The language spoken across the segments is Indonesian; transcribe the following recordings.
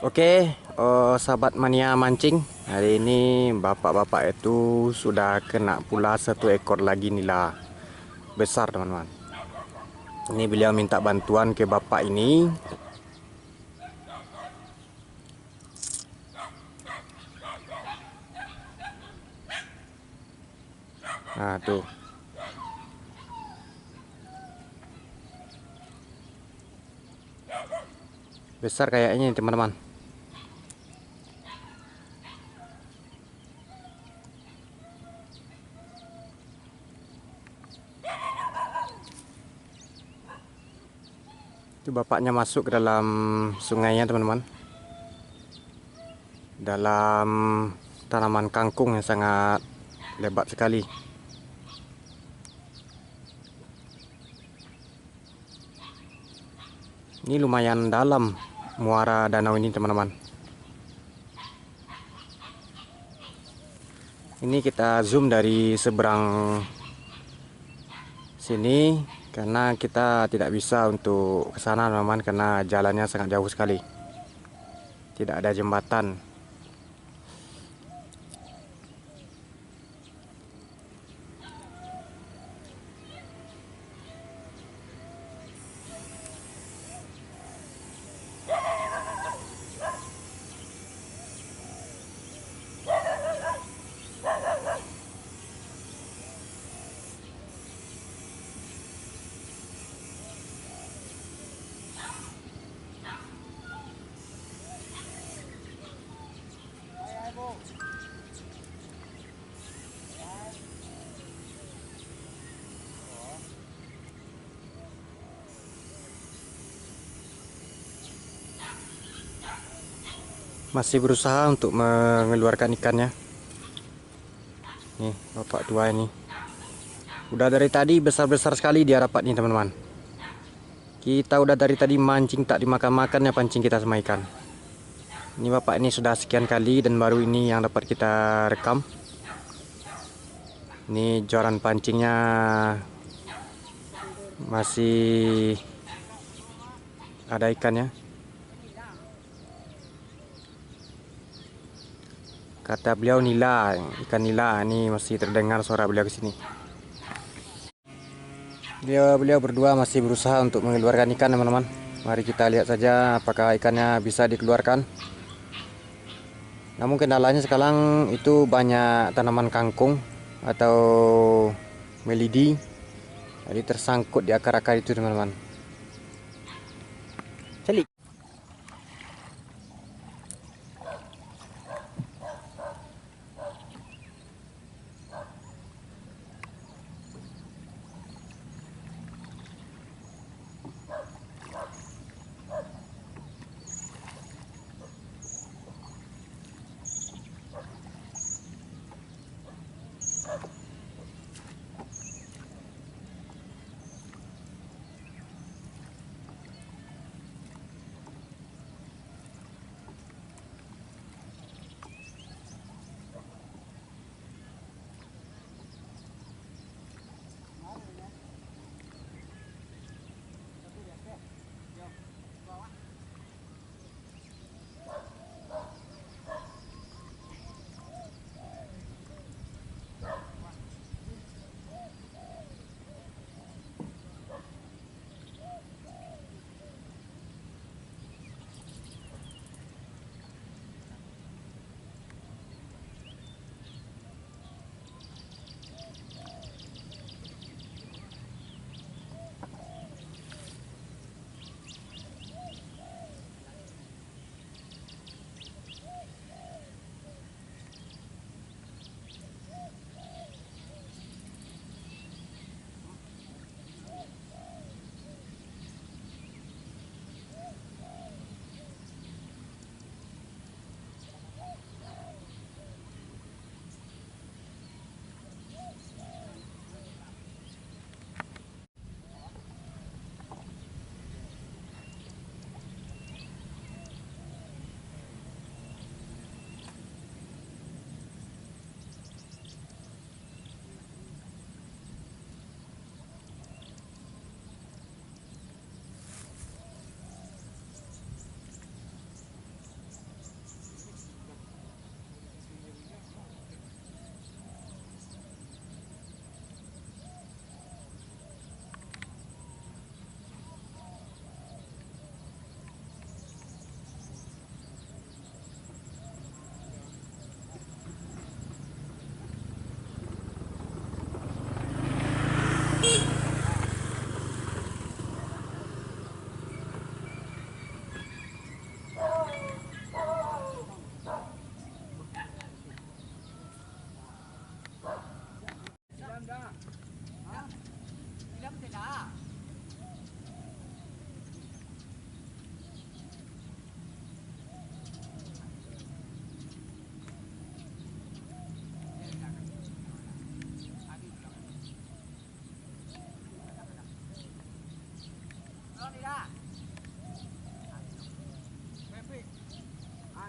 Oke, sahabat mania mancing, hari ini bapak-bapak itu sudah kena pula satu ekor lagi nila besar, teman-teman. Ini beliau minta bantuan ke bapak ini. Nah, tuh. Besar kayaknya, teman-teman. Itu bapaknya masuk ke dalam sungainya, teman-teman. Dalam tanaman kangkung yang sangat lebat sekali. Ini lumayan dalam muara danau ini, teman-teman. Ini kita zoom dari seberang sini karena kita tidak bisa untuk ke sana, teman-teman, karena jalannya sangat jauh sekali. Tidak ada jembatan. Masih berusaha untuk mengeluarkan ikannya. Nih, bapak tua ini. Udah dari tadi besar-besar sekali dia dapat nih, teman-teman. Kita udah dari tadi mancing tak dimakan-makannya pancing kita sama ikan. Ini bapak ini sudah sekian kali dan baru ini yang dapat kita rekam. Ini joran pancingnya masih ada ikannya. Kata beliau nila, ikan nila. Ini masih terdengar suara beliau ke sini. Beliau berdua masih berusaha untuk mengeluarkan ikan, teman-teman. Mari kita lihat saja apakah ikannya bisa dikeluarkan. Namun kendalanya sekarang itu banyak tanaman kangkung atau melidi. Jadi tersangkut di akar-akar itu, teman-teman. Celik.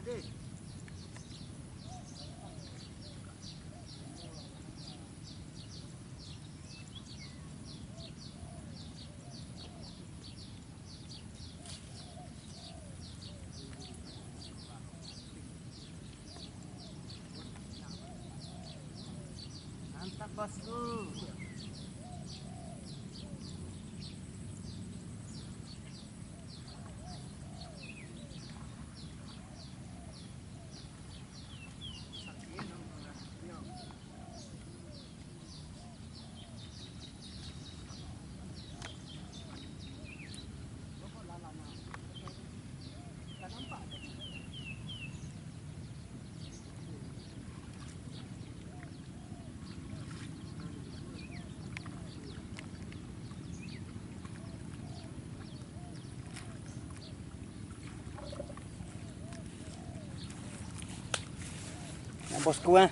Mantap bosku. Nah, bosku ah.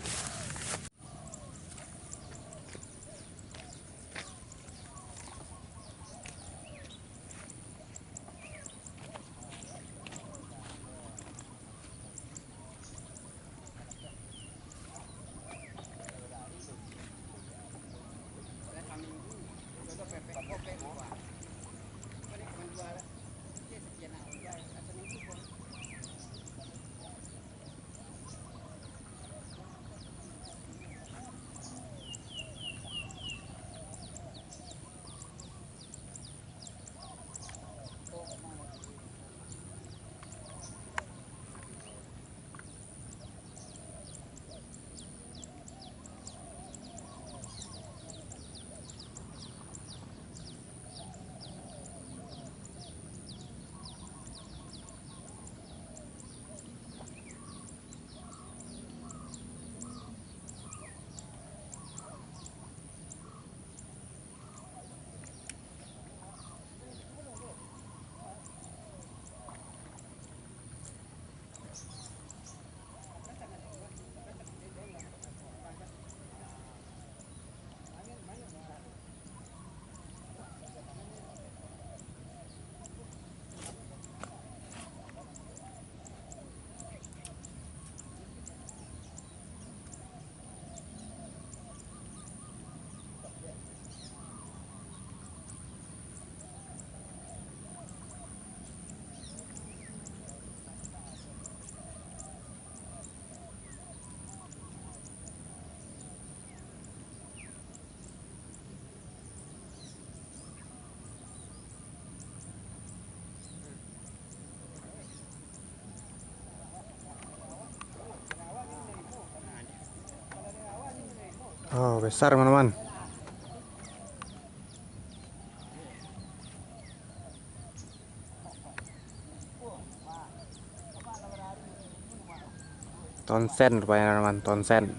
Oh, besar teman-teman. Tonsen rupanya teman-teman, tonsen.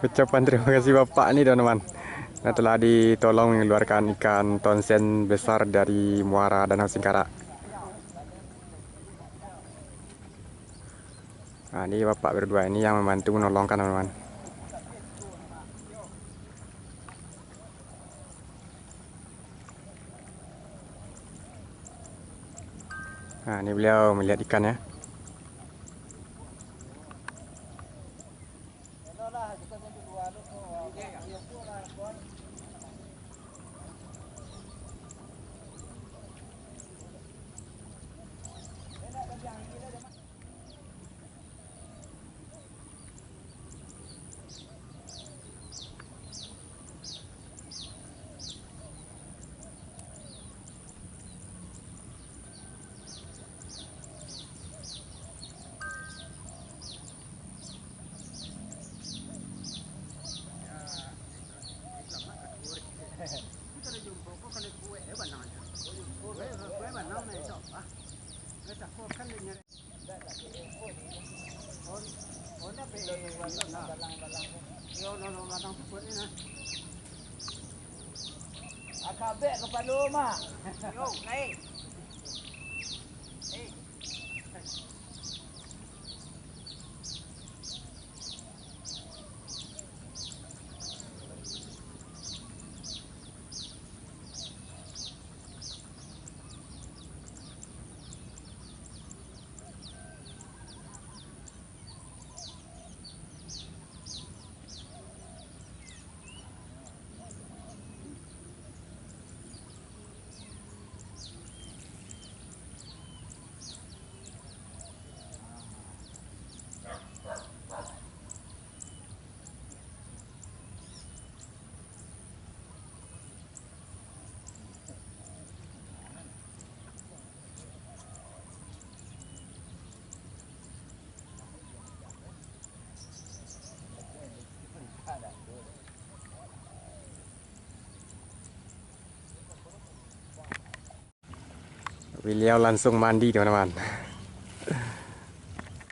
Ucapan terima kasih Bapak nih teman-teman, nah, telah ditolong mengeluarkan ikan tonsen besar dari muara Danau Singkarak. Nah, ini Bapak berdua ini yang membantu menolongkan teman-teman. Nah, ini beliau melihat ikan ya. Yo, no, batang seput ni nah. Akabek kepada rumah. Yo, naik. Beliau langsung mandi teman-teman.